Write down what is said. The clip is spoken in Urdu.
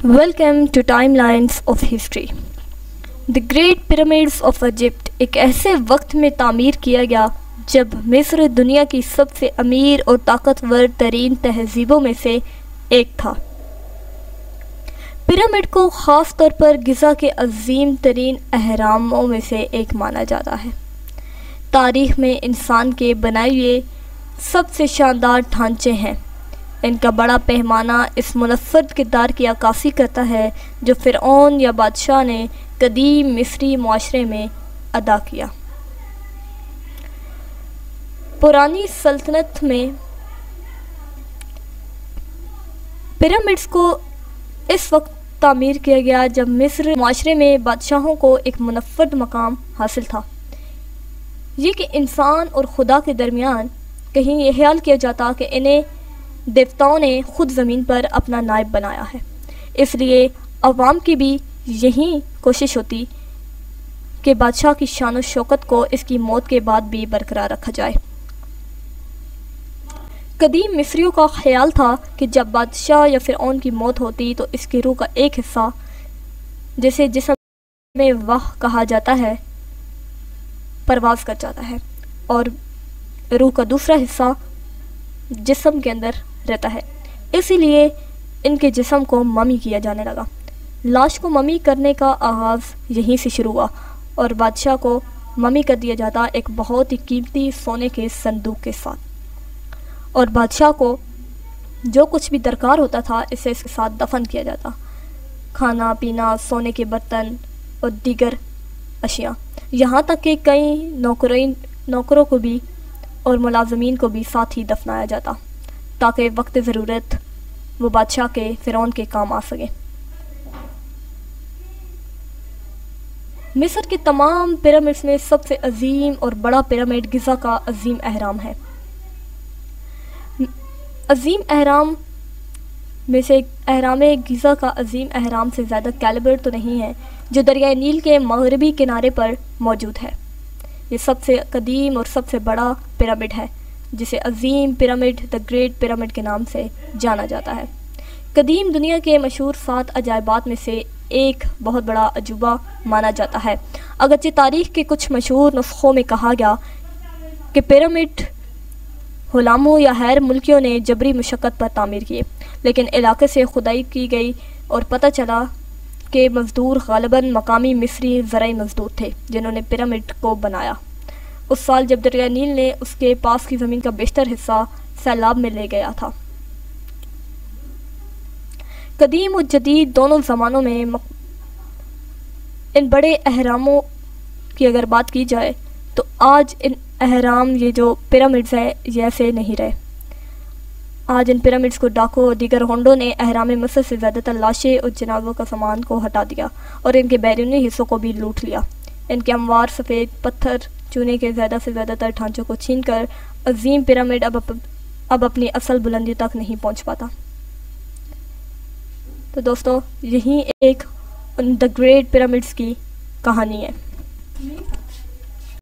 Welcome to timelines of history. The great pyramids of Egypt ایک ایسے وقت میں تعمیر کیا گیا جب مصر دنیا کی سب سے امیر اور طاقتور ترین تہذیبوں میں سے ایک تھا۔ پیرامڈ کو خاص طور پر غزہ کے عظیم ترین اہراموں میں سے ایک مانا جاتا ہے۔ تاریخ میں انسان کے بنائے ہوئے سب سے شاندار ڈھانچے ہیں۔ ان کا بڑا پیمانہ اس منفرد کردار کی عکاسی کرتا ہے جو فرعون یا بادشاہ نے قدیم مصری معاشرے میں ادا کیا۔ پرانی سلطنت میں پیرامڈز کو اس وقت تعمیر کیا گیا جب مصر معاشرے میں بادشاہوں کو ایک منفرد مقام حاصل تھا، یہ کہ انسان اور خدا کے درمیان کہیں یہ خیال کیا جاتا کہ انہیں دیوتاؤں نے خود زمین پر اپنا نائب بنایا ہے، اس لیے عوام کی بھی یہی کوشش ہوتی کہ بادشاہ کی شان و شوکت کو اس کی موت کے بعد بھی برقرار رکھا جائے۔ قدیم مصریوں کا خیال تھا کہ جب بادشاہ یا فرعون کی موت ہوتی تو اس کی روح کا ایک حصہ، جسے جسم میں واہ کہا جاتا ہے، پرواز کر جاتا ہے اور روح کا دوسرا حصہ جسم کے اندر رہتا ہے۔ اسی لیے ان کے جسم کو ممی کیا جانے لگا۔ لاش کو ممی کرنے کا آغاز یہیں سے شروع ہوا اور بادشاہ کو ممی کر دیا جاتا ایک بہت ہی قیمتی سونے کے صندوق کے ساتھ، اور بادشاہ کو جو کچھ بھی درکار ہوتا تھا اسے اس کے ساتھ دفن کیا جاتا، کھانا پینا، سونے کے برتن اور دیگر اشیاء، یہاں تک کہ کئی نوکروں کو بھی اور ملازمین کو بھی ساتھ ہی دفنایا جاتا تاکہ وقت ضرورت وہ بادشاہ کے فرعون کے کام آ سکے۔ مصر کے تمام پیرامڈز میں سب سے عظیم اور بڑا پیرامڈ غزہ کا عظیم اہرام ہے۔ عظیم اہرام میں سے اہرام غزہ کا عظیم اہرام سے زیادہ کیلیبر تو نہیں ہے جو دریائے نیل کے مغربی کنارے پر موجود ہے۔ یہ سب سے قدیم اور سب سے بڑا پیرامڈ ہے جسے عظیم پیرامڈ، دی گریٹ پیرامڈ کے نام سے جانا جاتا ہے۔ قدیم دنیا کے مشہور 7 عجائبات میں سے ایک بہت بڑا عجوبہ مانا جاتا ہے۔ اگرچہ تاریخ کے کچھ مشہور نسخوں میں کہا گیا کہ پیرامڈ غلاموں یا غیر ملکیوں نے جبری مشقت پر تعمیر کیے، لیکن علاقے سے کھدائی کی گئی اور پتہ چلا کہ مزدور غالباً مقامی مصری زرعی مزدور تھے جنہوں نے پیرامڈ کو بنایا۔ اس سال جب دریائے نیل نے اس کے پاس کی زمین کا بیشتر حصہ سیلاب میں لے گیا تھا۔ قدیم و جدید دونوں زمانوں میں ان بڑے اہراموں کی اگر بات کی جائے تو آج ان اہرام، یہ جو پیرامڈز ہیں، یہ ایسے نہیں رہے۔ آج ان پیرامڈز کو ڈاکو اور دیگر ہونڈوں نے اہرام مصر سے زیادہ تر لاشیں اور جنازوں کا سامان کو ہٹا دیا اور ان کے بیرونی حصوں کو بھی لوٹ لیا۔ ان کے ہموار سفید پتھر چونے کے زیادہ سے زیادہ تر ڈھانچوں کو چھین کر عظیم پیرامڈ اب اپنی اصل بلندی تک نہیں پہنچ پاتا۔ تو دوستو، یہی ایک دی گریٹ پیرامڈز کی کہانی ہے۔